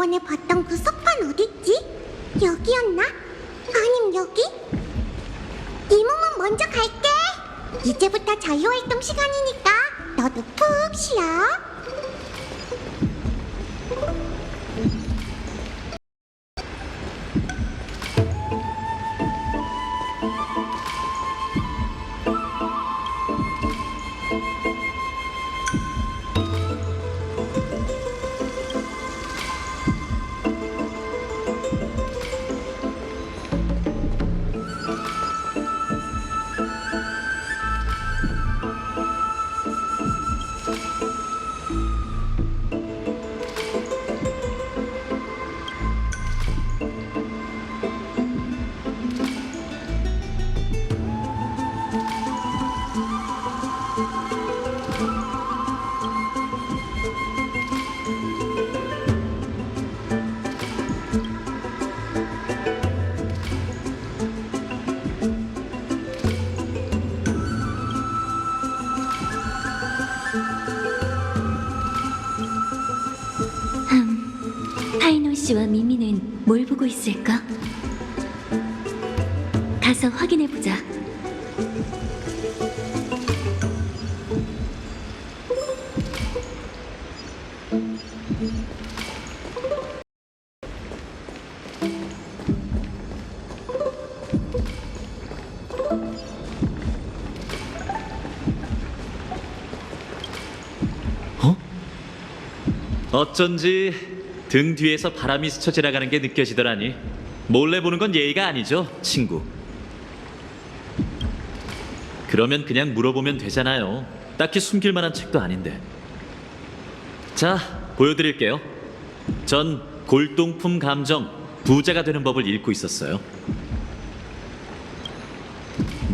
지난번에 봤던 그 석판 어딨지? 여기였나? 아님 여기? 이 몸은 먼저 갈게. 이제부터 자유활동 시간이니까 너도 푹 쉬어. 타이노 씨와 미미는 뭘 보고 있을까? 가서 확인해보자. 어쩐지 등 뒤에서 바람이 스쳐 지나가는 게 느껴지더라니. 몰래 보는 건 예의가 아니죠, 친구. 그러면 그냥 물어보면 되잖아요. 딱히 숨길 만한 책도 아닌데. 자, 보여드릴게요. 전 골동품 감정, 부자가 되는 법을 읽고 있었어요.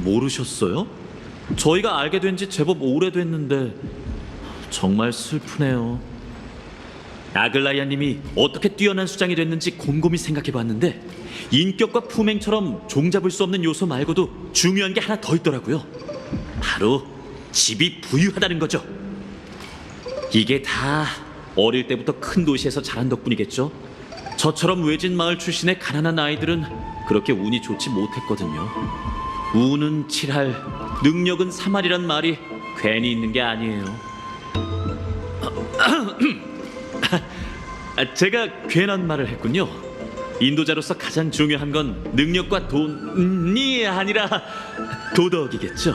모르셨어요? 저희가 알게 된 지 제법 오래됐는데 정말 슬프네요. 아글라이아님이 어떻게 뛰어난 수장이 됐는지 곰곰이 생각해봤는데 인격과 품행처럼 종잡을 수 없는 요소 말고도 중요한 게 하나 더 있더라고요. 바로 집이 부유하다는 거죠. 이게 다 어릴 때부터 큰 도시에서 자란 덕분이겠죠. 저처럼 외진 마을 출신의 가난한 아이들은 그렇게 운이 좋지 못했거든요. 운은 7할, 능력은 3할이란 말이 괜히 있는 게 아니에요. 제가 괜한 말을 했군요. 인도자로서 가장 중요한 건 능력과 돈이 아니라 도덕이겠죠.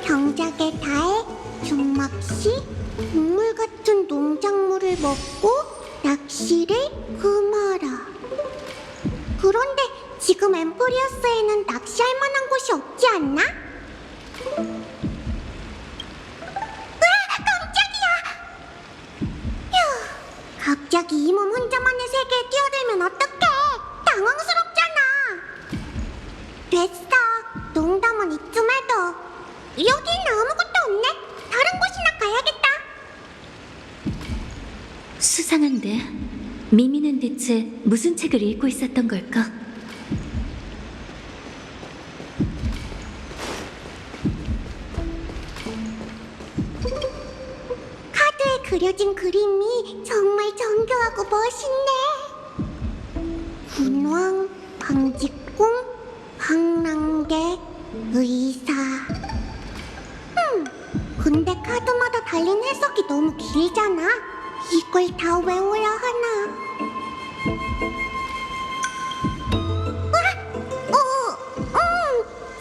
경작의 달, 종막시, 동물 같은 농작물을 먹고 낚시를 금하라. 그런데 지금 엠포리어스에는 낚시할 만한 곳이 없지 않나? 갑자기 이 몸 혼자만의 세계에 뛰어들면 어떡해? 당황스럽잖아. 됐어. 농담은 이쯤 해도. 여기는 아무것도 없네. 다른 곳이나 가야겠다. 수상한데 미미는 대체 무슨 책을 읽고 있었던 걸까? 카드에 그려진 그림이 정말 정교하고 멋있네. 군왕, 방직공, 방랑객, 의사. 근데 카드마다 달린 해석이 너무 길잖아. 이걸 다 외워야 하나?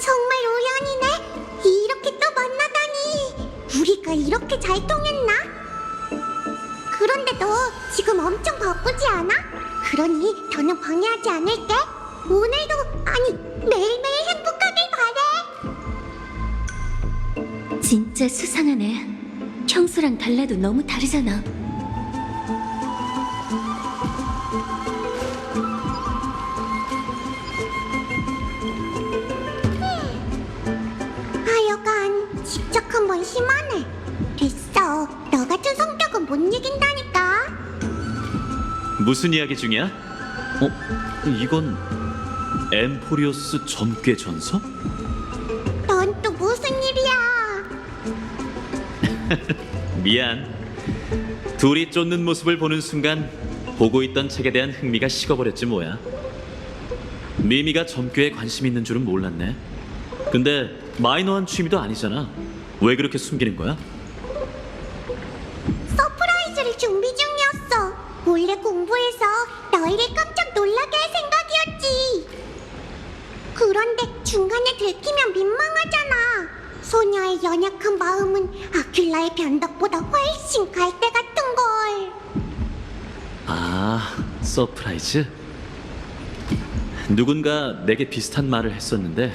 정말 우연이네. 이렇게 또 만나다니. 우리가 이렇게 잘 통했나? 그런데 너 지금 엄청 바쁘지 않아? 그러니 더는 방해하지 않을게. 오늘도, 아니, 매일매일 행복하길 바래. 진짜 수상하네. 평소랑 달라도 너무 다르잖아. 하여간 집착 한번 심하네. 됐어. 너 같은 성격은 못 이긴다니까. 무슨 이야기 중이야? 이건 엠포리오스 점괘 전서? 넌 또 무슨 일이야? 미안. 둘이 쫓는 모습을 보는 순간 보고 있던 책에 대한 흥미가 식어버렸지 뭐야. 미미가 점괘에 관심 있는 줄은 몰랐네. 근데 마이너한 취미도 아니잖아. 왜 그렇게 숨기는 거야? 서프라이즈를 준비 중이었어. 몰래 공부해서 너희를 깜짝 놀라게 할 생각이었지. 그런데 중간에 들키면 민망하잖아. 소녀의 연약한 마음은 아큘라의 변덕보다 훨씬 갈대 같은 걸. 아, 서프라이즈? 누군가 내게 비슷한 말을 했었는데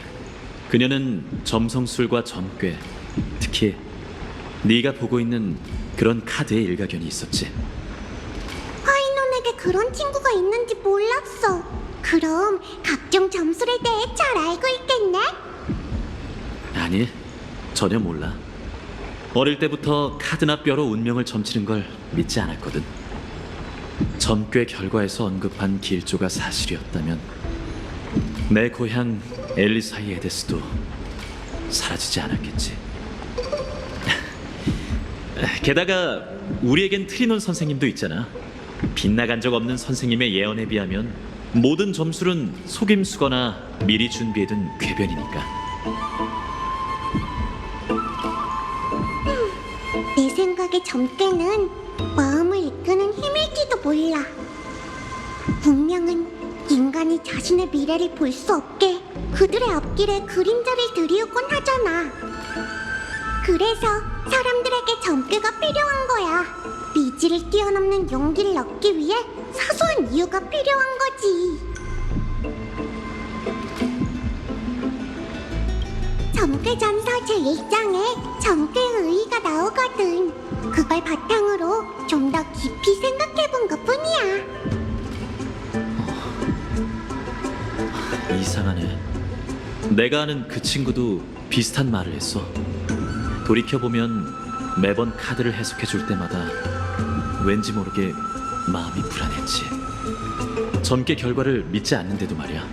그녀는 점성술과 점괘, 특히 네가 보고 있는 그런 카드의 일가견이 있었지. 파이논에게 그런 친구가 있는지 몰랐어. 그럼 각종 점술에 대해 잘 알고 있겠네? 아니, 전혀 몰라. 어릴 때부터 카드나 뼈로 운명을 점치는 걸 믿지 않았거든. 점괘 결과에서 언급한 길조가 사실이었다면 내 고향 엘리사이 에데스도 사라지지 않았겠지. 게다가 우리에겐 트리논 선생님도 있잖아. 빗나간 적 없는 선생님의 예언에 비하면 모든 점술은 속임수거나 미리 준비해둔 궤변이니까. 내 생각에 점괘는 마음을 이끄는 힘일지도 몰라. 운명은 인간이 자신의 미래를 볼 수 없게 그들의 앞길에 그림자를 들이우곤 하잖아. 그래서 사람들에게 점괘가 필요한 거야. 미지를 뛰어넘는 용기를 얻기 위해 사소한 이유가 필요한 거지. 점괘전서 제1장에 점괘의 의의가 나오거든. 그걸 바탕으로 좀 더 깊이 생각해본 것뿐이야. 이상하네. 내가 아는 그 친구도 비슷한 말을 했어. 돌이켜보면 매번 카드를 해석해줄 때마다 왠지 모르게 마음이 불안했지. 점괘 결과를 믿지 않는데도 말이야.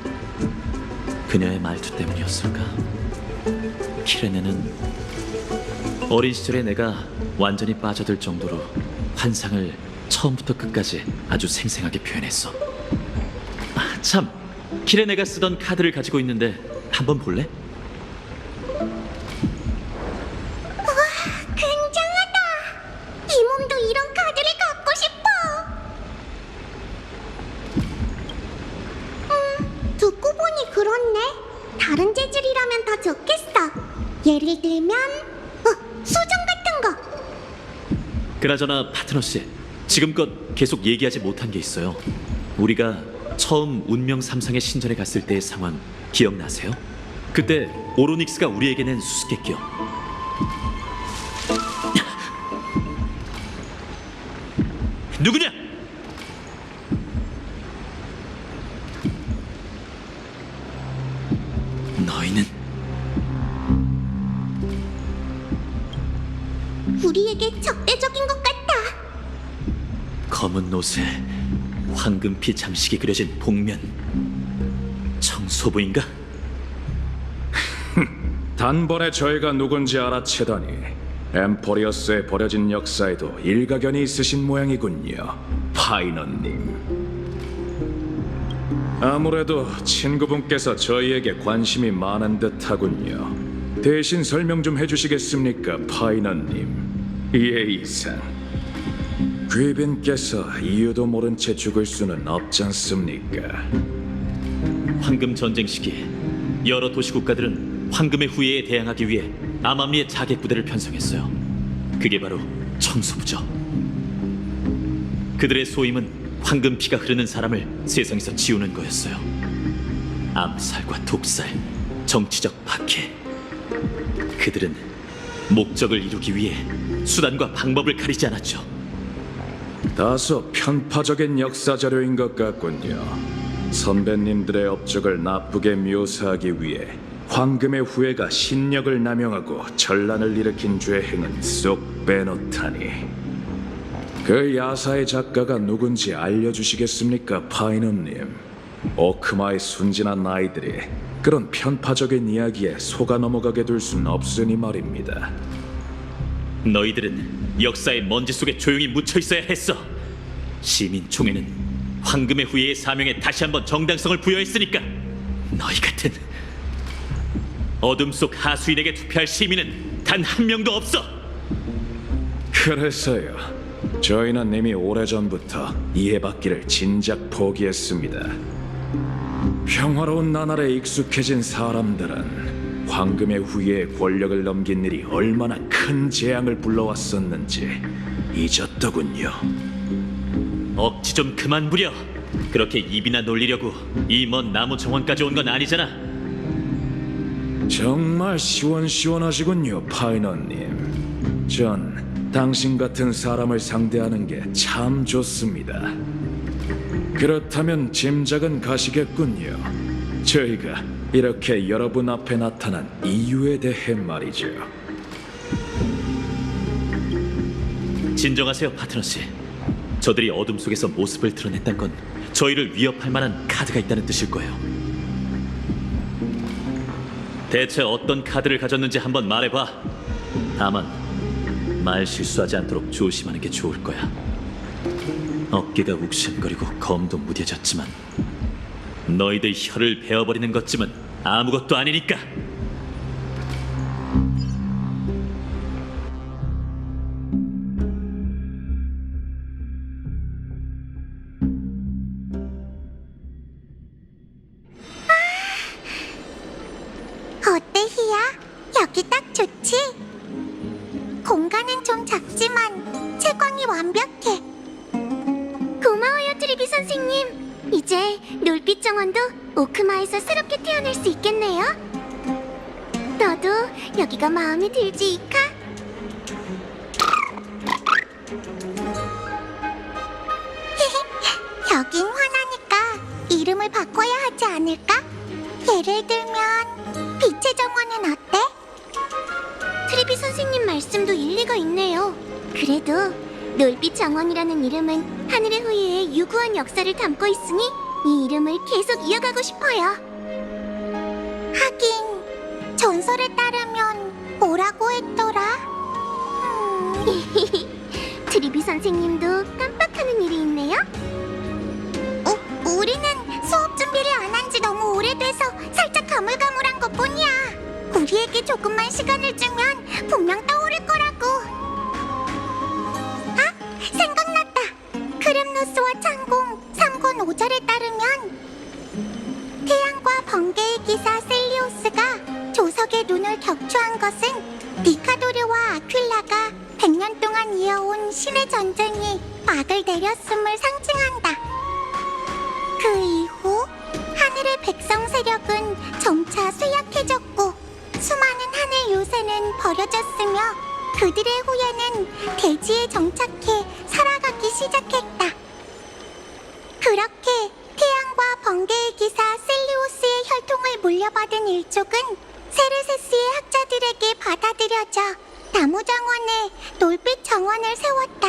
그녀의 말투 때문이었을까? 키레네는 어린 시절에 내가 완전히 빠져들 정도로 환상을 처음부터 끝까지 아주 생생하게 표현했어. 아, 참! 키레네가 쓰던 카드를 가지고 있는데 한번 볼래? 굉장하다. 이 몸도 이런 카드를 갖고 싶어. 듣고 보니 그렇네. 다른 재질이라면 더 좋겠어. 예를 들면 수정 같은 거. 그나저나 파트너 씨, 지금껏 계속 얘기하지 못한 게 있어요. 우리가 처음 운명 삼상의 신전에 갔을 때의 상황 기억나세요? 그때 오로닉스가 우리에게 낸 수수께끼요. 누구냐? 너희는 우리에게 적대적인 것 같아. 검은 옷에 황금피 장식이 그려진 복면. 청소부인가? 단번에 저희가 누군지 알아채다니 엠포리어스에 버려진 역사에도 일가견이 있으신 모양이군요, 파이너님. 아무래도 친구분께서 저희에게 관심이 많은 듯하군요. 대신 설명 좀 해주시겠습니까, 파이너님? 예의상 귀빈께서 이유도 모른 채 죽을 수는 없지 않습니까? 황금 전쟁 시기 여러 도시 국가들은 황금의 후예에 대항하기 위해 아마미의 자객 부대를 편성했어요. 그게 바로 청소부죠. 그들의 소임은 황금피가 흐르는 사람을 세상에서 지우는 거였어요. 암살과 독살, 정치적 박해. 그들은 목적을 이루기 위해 수단과 방법을 가리지 않았죠. 다소 편파적인 역사 자료인 것 같군요. 선배님들의 업적을 나쁘게 묘사하기 위해 황금의 후예가 신력을 남용하고 전란을 일으킨 죄 행은 쏙 빼놓다니. 그 야사의 작가가 누군지 알려주시겠습니까, 파이너님? 오크마의 순진한 아이들이 그런 편파적인 이야기에 속아 넘어가게 둘 순 없으니 말입니다. 너희들은 역사의 먼지 속에 조용히 묻혀 있어야 했어. 시민총회는 황금의 후예의 사명에 다시 한번 정당성을 부여했으니까. 너희 같은 어둠 속 하수인에게 투표할 시민은 단 한 명도 없어. 그래서요. 저희는 이미 오래전부터 이해받기를 진작 포기했습니다. 평화로운 나날에 익숙해진 사람들은 황금의 후예의 권력을 넘긴 일이 얼마나 큰 재앙을 불러왔었는지 잊었더군요. 억지 좀 그만 부려. 그렇게 입이나 놀리려고 이 먼 나무 정원까지 온 건 아니잖아. 정말 시원시원하시군요, 파이너님. 전 당신 같은 사람을 상대하는 게 참 좋습니다. 그렇다면 짐작은 가시겠군요. 저희가 이렇게 여러분 앞에 나타난 이유에 대해 말이죠. 진정하세요, 파트너 씨. 저들이 어둠 속에서 모습을 드러냈단 건 저희를 위협할 만한 카드가 있다는 뜻일 거예요. 대체 어떤 카드를 가졌는지 한번 말해봐. 다만 말 실수하지 않도록 조심하는 게 좋을 거야. 어깨가 욱신거리고 검도 무뎌졌지만 너희들 혀를 베어버리는 것쯤은 아무것도 아니니까. 어때, 희야? 여기 딱 좋지? 공간은 좀 작지만 채광이 완벽해. 고마워요, 트리비 선생님. 이제 놀빛 정원도 오크마에서 새롭게 태어날 수 있겠네요. 너도 여기가 마음에 들지, 이카? 여긴 화나니까 이름을 바꿔야 하지 않을까? 예를 들면 빛의 정원은 어때? 트리비 선생님 말씀도 일리가 있네요. 그래도 놀빛 정원이라는 이름은 하늘의 후예의 유구한 역사를 담고 있으니 이 이름을 계속 이어가고 싶어요. 하긴 전설에 따르면 뭐라고 했더라? 트리비 선생님도 깜빡하는 일이 있네요. 우리는 수업 준비를 안 한 지 너무 오래돼서 살짝 가물가물한 것뿐이야. 우리에게 조금만 시간을 주면 분명 떠오를 거라고. 아, 생각났다. 크렘노스와 창공 3권 5절에 따르면 태양과 번개의 기사 셀리오스가 조석의 눈을 격추한 것은 니카도르와 아퀼라가 100년 동안 이어온 신의 전쟁이 막을 내렸음을 상징한다. 그 이후 하늘의 백성 세력은 점차 쇠약해졌고 수많은 하늘 요새는 버려졌으며 그들의 후예는 대지에 정착해 살아가기 시작했다. 그렇게 태양과 번개의 기사 셀리오스의 혈통을 물려받은 일족은 세르세스의 학자들에게 받아들여져 나무 정원에 놀빛 정원을 세웠다.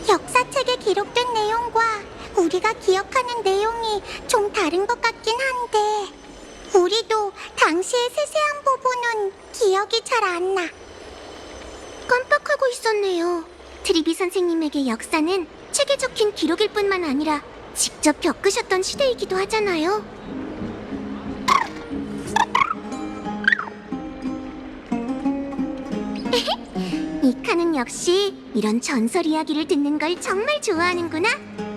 역사책에 기록된 내용과 우리가 기억하는 내용이 좀 다른 것 같긴 한데 우리도 당시의 세세한 부분은 기억이 잘 안 나. 깜빡하고 있었네요. 트리비 선생님에게 역사는 책에 적힌 기록일 뿐만 아니라 직접 겪으셨던 시대이기도 하잖아요. 이카는 역시 이런 전설 이야기를 듣는 걸 정말 좋아하는구나.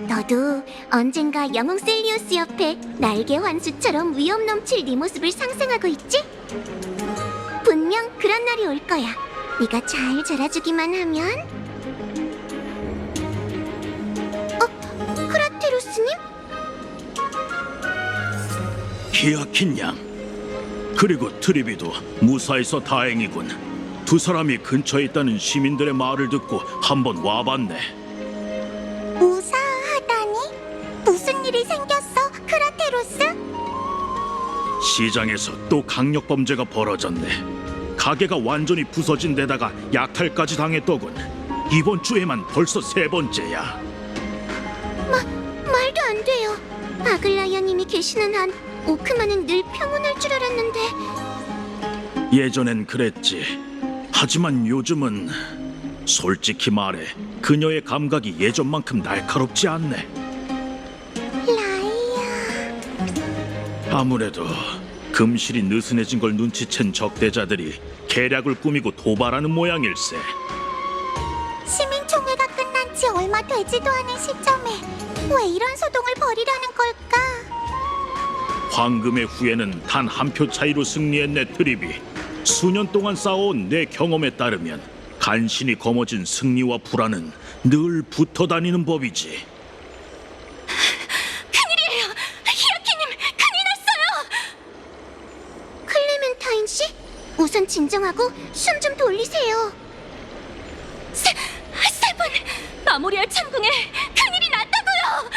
너도 언젠가 영웅 셀리우스 옆에 날개 환수처럼 위험 넘칠 네 모습을 상상하고 있지? 분명 그런 날이 올 거야. 네가 잘 자라주기만 하면. 카이니스님? 기아킨 양. 그리고 트리비도 무사해서 다행이군. 두 사람이 근처에 있다는 시민들의 말을 듣고 한번 와봤네. 무사하다니? 무슨 일이 생겼어, 크라테로스? 시장에서 또 강력 범죄가 벌어졌네. 가게가 완전히 부서진 데다가 약탈까지 당했더군. 이번 주에만 벌써 3번째야. 말도 안 돼요. 아글라이아님이 계시는 한 오크만은 늘 평온할 줄 알았는데. 예전엔 그랬지. 하지만 요즘은 솔직히 말해 그녀의 감각이 예전만큼 날카롭지 않네. 라이아. 아무래도 금실이 느슨해진 걸 눈치챈 적대자들이 계략을 꾸미고 도발하는 모양일세. 시민총회가 끝난 지 얼마 되지도 않은 시점에 왜 이런 소동을 벌이려는 걸까? 황금의 후예는 단 한 표 차이로 승리했네. 트립이 수년 동안 쌓아온 내 경험에 따르면 간신히 거머쥔 승리와 불안은 늘 붙어 다니는 법이지. 큰일이에요! 히라키님, 큰일 났어요! 클레멘타인 씨? 우선 진정하고 숨 좀 돌리세요. 세븐! 마모리알 창궁에 큰일이 났다고요!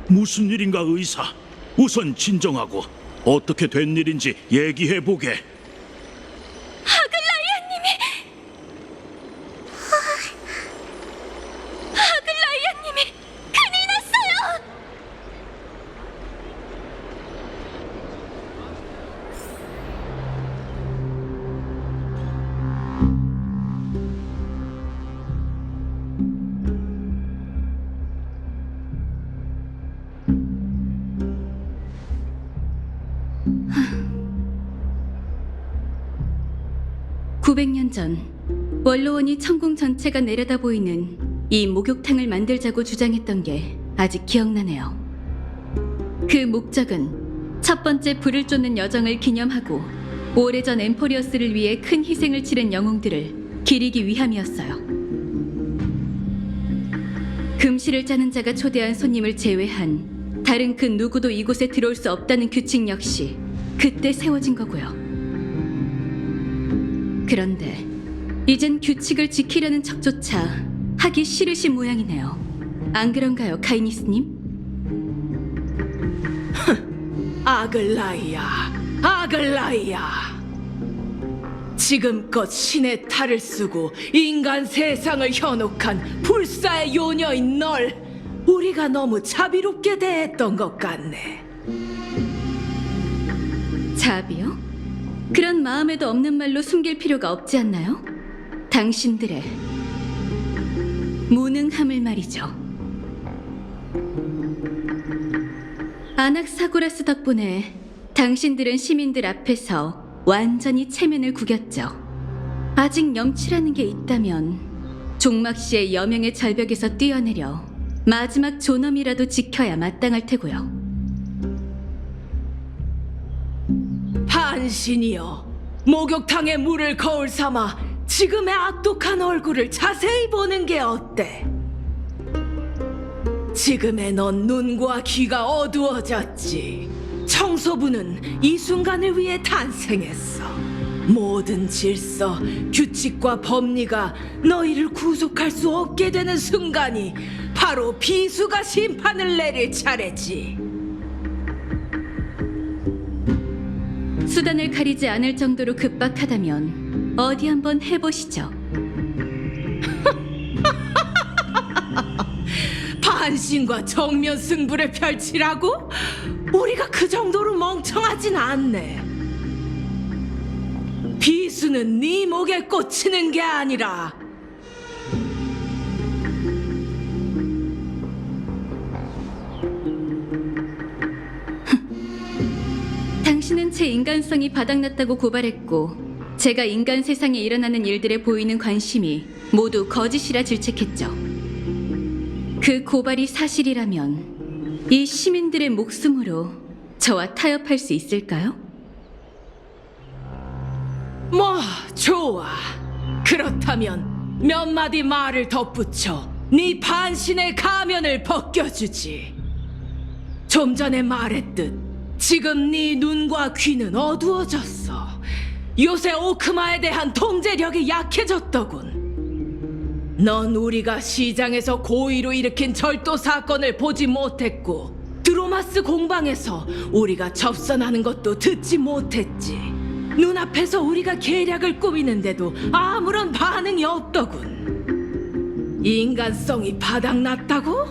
무슨 일인가 의사? 우선 진정하고 어떻게 된 일인지 얘기해보게. 아글라이아님이 큰일 났어요! (900년) 전 원로원이 천궁 전체가 내려다 보이는 이 목욕탕을 만들자고 주장했던 게 아직 기억나네요. 그 목적은 첫 번째 불을 쫓는 여정을 기념하고 오래전 엠포리어스를 위해 큰 희생을 치른 영웅들을 기리기 위함이었어요. 금실을 짜는 자가 초대한 손님을 제외한 다른 그 누구도 이곳에 들어올 수 없다는 규칙 역시 그때 세워진 거고요. 그런데 이젠 규칙을 지키려는 척조차 하기 싫으신 모양이네요. 안 그런가요, 카이니스님? 아글라이아. 지금껏 신의 탈을 쓰고 인간 세상을 현혹한 불사의 요녀인 널 우리가 너무 자비롭게 대했던 것 같네. 자비요? 그런 마음에도 없는 말로 숨길 필요가 없지 않나요? 당신들의 무능함을 말이죠. 아낙사고라스 덕분에 당신들은 시민들 앞에서 완전히 체면을 구겼죠. 아직 염치라는 게 있다면 종막 씨의 여명의 절벽에서 뛰어내려 마지막 존엄이라도 지켜야 마땅할 테고요. 반신이여, 목욕탕에 물을 거울 삼아 지금의 악독한 얼굴을 자세히 보는 게 어때? 지금의 넌 눈과 귀가 어두워졌지. 청소부는 이 순간을 위해 탄생했어. 모든 질서, 규칙과 법리가 너희를 구속할 수 없게 되는 순간이 바로 비수가 심판을 내릴 차례지. 수단을 가리지 않을 정도로 급박하다면 어디 한번 해보시죠. 반신과 정면 승부를 펼치라고? 우리가 그 정도로 멍청하진 않네. 비수는 네 목에 꽂히는 게 아니라 당신은 제 인간성이 바닥났다고 고발했고 제가 인간 세상에 일어나는 일들에 보이는 관심이 모두 거짓이라 질책했죠. 그 고발이 사실이라면 이 시민들의 목숨으로 저와 타협할 수 있을까요? 뭐 좋아. 그렇다면 몇 마디 말을 덧붙여 네 반신의 가면을 벗겨주지. 좀 전에 말했듯 지금 네 눈과 귀는 어두워졌어. 요새 오크마에 대한 통제력이 약해졌더군. 넌 우리가 시장에서 고의로 일으킨 절도 사건을 보지 못했고, 드로마스 공방에서 우리가 접선하는 것도 듣지 못했지. 눈앞에서 우리가 계략을 꾸미는데도 아무런 반응이 없더군. 인간성이 바닥났다고?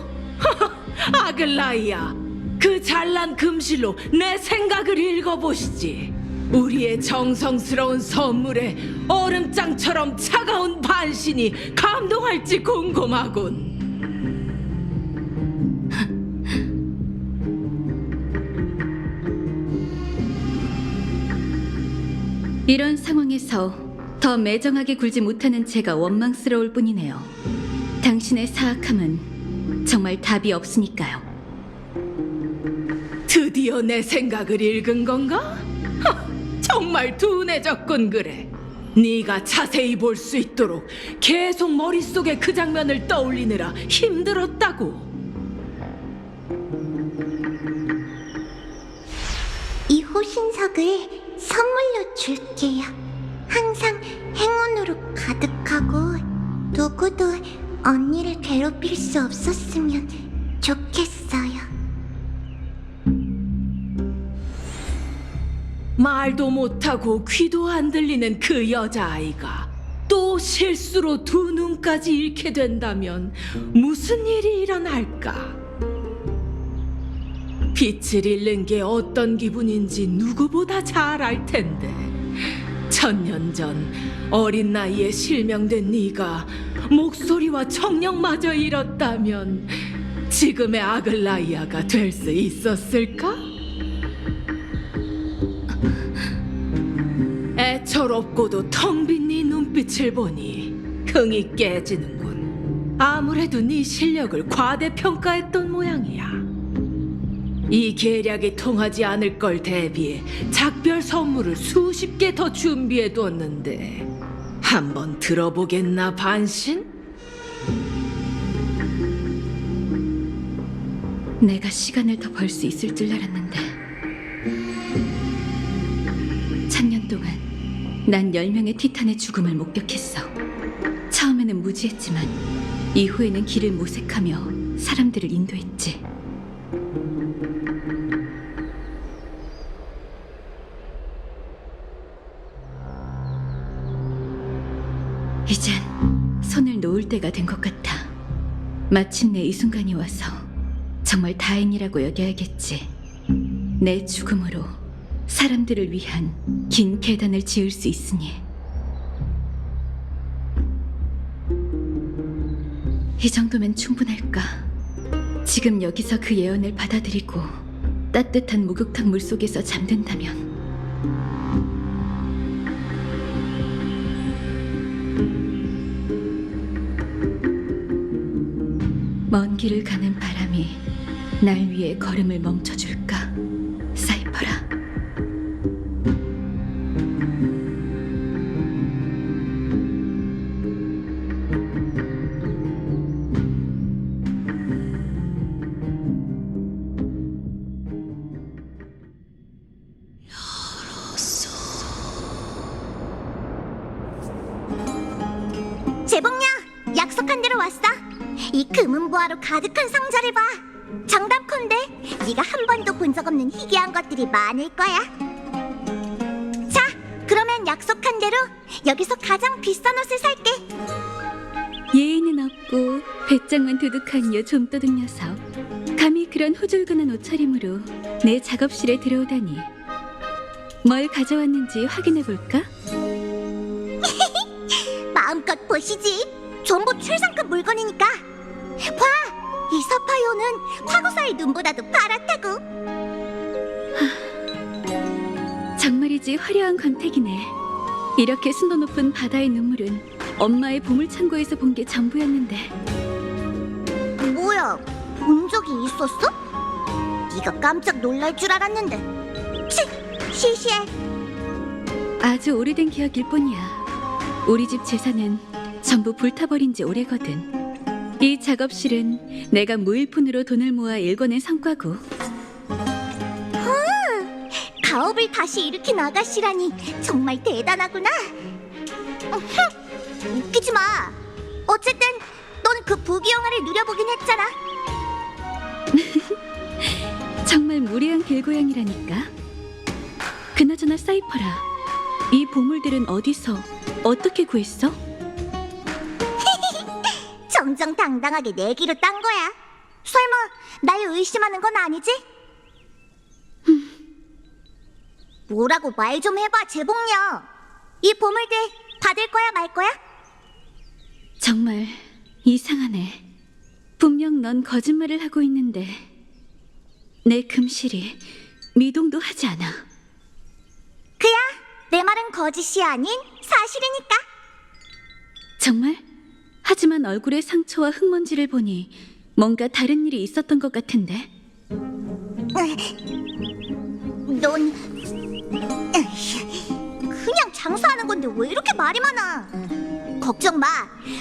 아글라이야, 그 잘난 금실로 내 생각을 읽어보시지. 우리의 정성스러운 선물에 얼음장처럼 차가운 반신이 감동할지 궁금하군. 이런 상황에서 더 매정하게 굴지 못하는 제가 원망스러울 뿐이네요. 당신의 사악함은 정말 답이 없으니까요. 드디어 내 생각을 읽은 건가? 정말 둔해졌군 그래. 네가 자세히 볼 수 있도록 계속 머릿속에 그 장면을 떠올리느라 힘들었다고. 이 호신석을 선물로 줄게요. 항상 행운으로 가득하고 누구도 언니를 괴롭힐 수 없었으면 좋겠어요. 말도 못하고 귀도 안 들리는 그 여자아이가 또 실수로 두 눈까지 잃게 된다면 무슨 일이 일어날까? 빛을 잃는 게 어떤 기분인지 누구보다 잘 알 텐데, 1000년 전 어린 나이에 실명된 네가 목소리와 청력마저 잃었다면 지금의 아글라이아가 될 수 있었을까? 애처롭고도 텅 빈 네 눈빛을 보니 흥이 깨지는군. 아무래도 네 실력을 과대평가했던 모양이야. 이 계략이 통하지 않을 걸 대비해 작별 선물을 수십 개 더 준비해뒀는데 한번 들어보겠나 반신? 내가 시간을 더 벌 수 있을 줄 알았는데 1000년 동안 난 10명의 티탄의 죽음을 목격했어. 처음에는 무지했지만 이후에는 길을 모색하며 사람들을 인도했지. 이젠 손을 놓을 때가 된 것 같아. 마침내 이 순간이 와서 정말 다행이라고 여겨야겠지. 내 죽음으로 사람들을 위한 긴 계단을 지을 수 있으니. 이 정도면 충분할까? 지금 여기서 그 예언을 받아들이고 따뜻한 목욕탕 물속에서 잠든다면 먼 길을 가는 바람이 날 위해 걸음을 멈춰줄까? 사이퍼라. 재봉녀, 약속한 대로 왔어. 이 금은보화로 가득한 상자를 봐. 정답컨대 네가 한 번도 본 적 없는 희귀한 것들이 많을 거야. 자, 그러면 약속한 대로 여기서 가장 비싼 옷을 살게. 예의는 없고 배짱만 두둑한 요 좀도둑 녀석. 감히 그런 호줄근한 옷차림으로 내 작업실에 들어오다니. 뭘 가져왔는지 확인해볼까? 마음껏 보시지. 전부 최상급 물건이니까. 봐, 이 서파이오는 화구사의 눈보다도 파랗다고. 정말이지 화려한 광택이네. 이렇게 순도 높은 바다의 눈물은 엄마의 보물창고에서 본 게 전부였는데. 뭐야, 본 적이 있었어? 네가 깜짝 놀랄 줄 알았는데. 시시해. 아주 오래된 기억일 뿐이야. 우리 집 재산은 전부 불타버린 지 오래거든. 이 작업실은 내가 무일푼으로 돈을 모아 일궈낸 성과고 가업을 다시 일으킨 아가씨라니 정말 대단하구나. 웃기지 마. 어쨌든 넌 그 부귀영화를 누려보긴 했잖아. 정말 무례한 길고양이라니까. 그나저나 사이퍼라, 이 보물들은 어디서 어떻게 구했어? 정정당당하게 내기로 딴 거야. 설마 날 의심하는 건 아니지? 뭐라고 말 좀 해봐, 재봉녀. 이 보물들 받을 거야 말 거야? 정말 이상하네. 분명 넌 거짓말을 하고 있는데 내 금실이 미동도 하지 않아. 그야, 내 말은 거짓이 아닌 사실이니까. 정말? 하지만 얼굴의 상처와 흙먼지를 보니 뭔가 다른 일이 있었던 것 같은데. 넌 그냥 장사하는 건데 왜 이렇게 말이 많아? 걱정 마.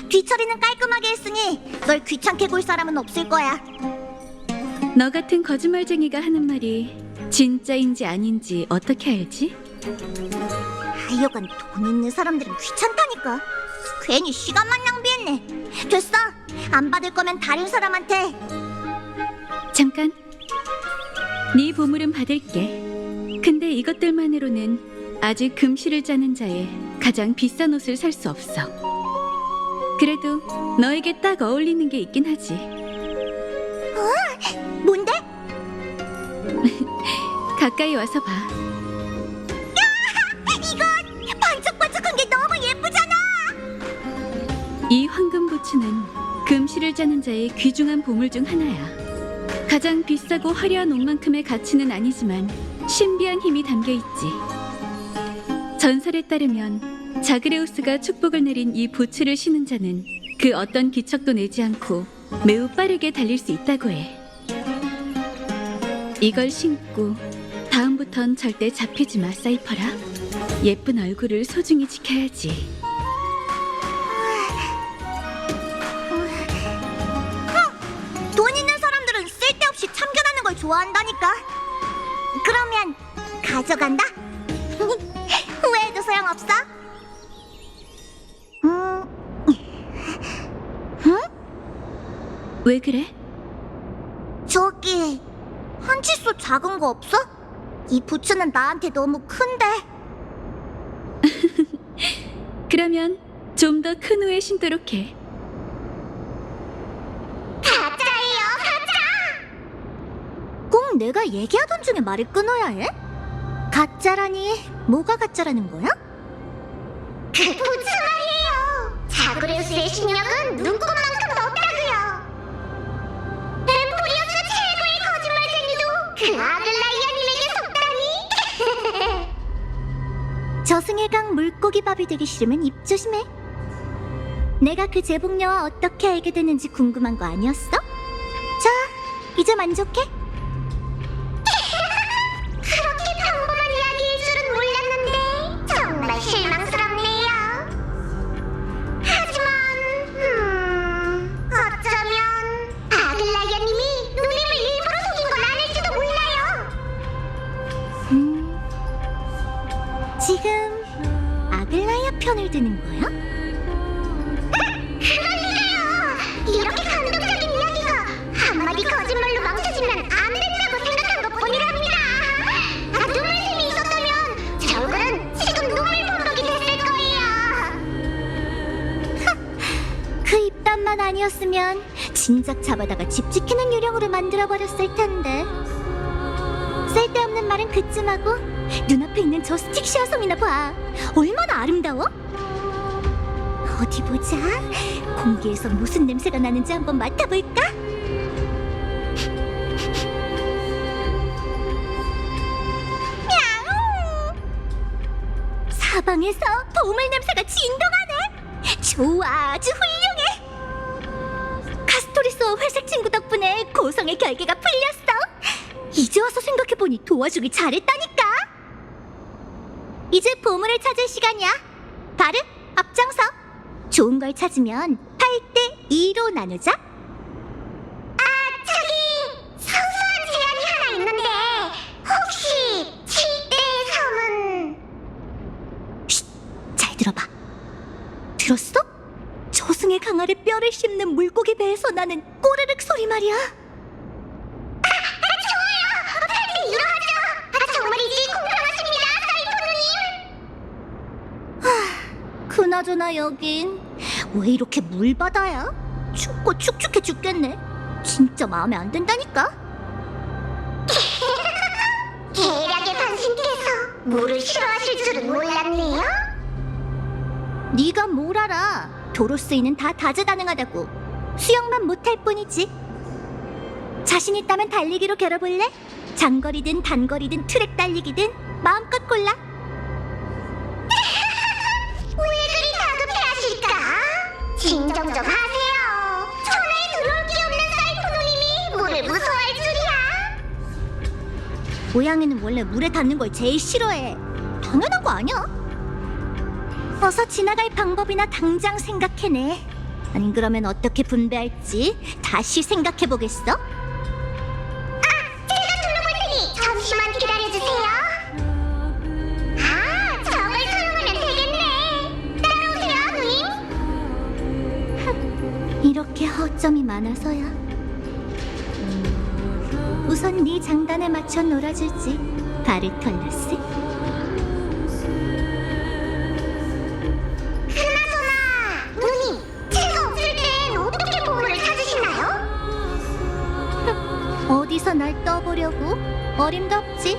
뒤처리는 깔끔하게 했으니 널 귀찮게 굴 사람은 없을 거야. 너 같은 거짓말쟁이가 하는 말이 진짜인지 아닌지 어떻게 알지? 하여간 돈 있는 사람들은 귀찮다니까. 괜히 시간만 낭비했네. 됐어. 안 받을 거면 다른 사람한테. 잠깐. 네 보물은 받을게. 근데 이것들만으로는 아직 금실을 짜는 자의 가장 비싼 옷을 살 수 없어. 그래도 너에게 딱 어울리는 게 있긴 하지. 뭔데? 가까이 와서 봐. 이건 반짝반짝한 게 너무 예쁘잖아. 이 황금 부츠는 금실을 짜는 자의 귀중한 보물 중 하나야. 가장 비싸고 화려한 옷만큼의 가치는 아니지만 신비한 힘이 담겨 있지. 전설에 따르면 자그레우스가 축복을 내린 이 부츠를 신은 자는 그 어떤 기척도 내지 않고 매우 빠르게 달릴 수 있다고 해. 이걸 신고 다음부턴 절대 잡히지 마, 사이퍼라. 예쁜 얼굴을 소중히 지켜야지. 돈 있는 사람들은 쓸데없이 참견하는 걸 좋아한다니까. 그러면 가져간다. 후회해도 소용없어. 왜 그래? 저기 한 치수 작은 거 없어? 이 부츠는 나한테 너무 큰데. 그러면 좀 더 큰 후에 신도록 해. 가짜예요, 가짜! 꼭 내가 얘기하던 중에 말을 끊어야 해? 가짜라니 뭐가 가짜라는 거야? 그 부츠 말이에요. 자그레우스의 실력은 눈꽃만큼도 없다고요. 엠포리오스 최고의 거짓말쟁이도 그 아글라이아님에게 속다니. 저승의 강 물고기밥이 되기 싫으면 입 조심해. 내가 그 제복녀와 어떻게 알게 됐는지 궁금한 거 아니었어? 자, 이제 만족해? 그렇게 평범한 이야기일 줄은 몰랐는데 정말 실망스럽네요. 하지만 어쩌면 아글라이아님이 누님을 일부러 속인 건 아닐지도 몰라요. 지금 아글라이아 편을 드는 거야? 그러니까요. 이렇게 감동적인 이야기가 한마디 거짓말로 망쳐지면 안 된다고 생각한 것뿐이랍니다. 눈물샘이 있었다면 저 얼굴은 지금 눈물 범벅이 됐을 거예요. 그 입담만 아니었으면 진작 잡아다가 집 지키는 유령으로 만들어버렸을 텐데. 쓸데없는 말은 그쯤하고 눈앞에 있는 저 스틱시아 섬이나 봐. 얼마나 아름다워? 어디 보자. 공기에서 무슨 냄새가 나는지 한번 맡아볼까? мя우! 사방에서 보물 냄새가 진동하네. 좋아, 아주 훌륭해. 카스토리스와 회색 친구 덕분에 고성의 결계가 풀렸어. 이제 와서 생각해보니 도와주길 잘했다니까. 이제 보물을 찾을 시간이야. 바르, 앞장서. 좋은 걸 찾으면 8대 2로 나누자. 들어봐. 들었어? 저승의 강아리 뼈를 씹는 물고기 배에서 나는 꼬르륵 소리 말이야. 좋아요. 빨리 일어나죠. 정말이지 공평하십니다, 사이코누님. 그나저나 여긴 왜 이렇게 물바다야? 춥고 축축해 죽겠네. 진짜 마음에 안 든다니까. 계략에 반신께서 물을 싫어하실 줄은 몰랐네요. 네가 뭘 알아? 도로스이는 다 다재다능하다고. 수영만 못할 뿐이지. 자신 있다면 달리기로 겨뤄볼래? 장거리든 단거리든 트랙 달리기든 마음껏 골라. 왜 그리 다급해하실까? 진정 좀 하세요. 천하에 들어올 게 없는 사이코노님이 물을 무서워할 줄이야. 고양이는 원래 물에 닿는 걸 제일 싫어해. 당연한 거 아니야? 어서 지나갈 방법이나 당장 생각해내. 안 그러면 어떻게 분배할지 다시 생각해보겠어? 제가 둘러볼 테니 잠시만 기다려주세요. 저걸 사용하면 되겠네. 따라오세요, 누님. 이렇게 허점이 많아서야. 우선 네 장단에 맞춰 놀아주지, 바르톨루스. 그나저나 누님, 제가 없을 땐 어떻게 보물을 찾으시나요? 어디서 날 떠보려고? 어림도 없지.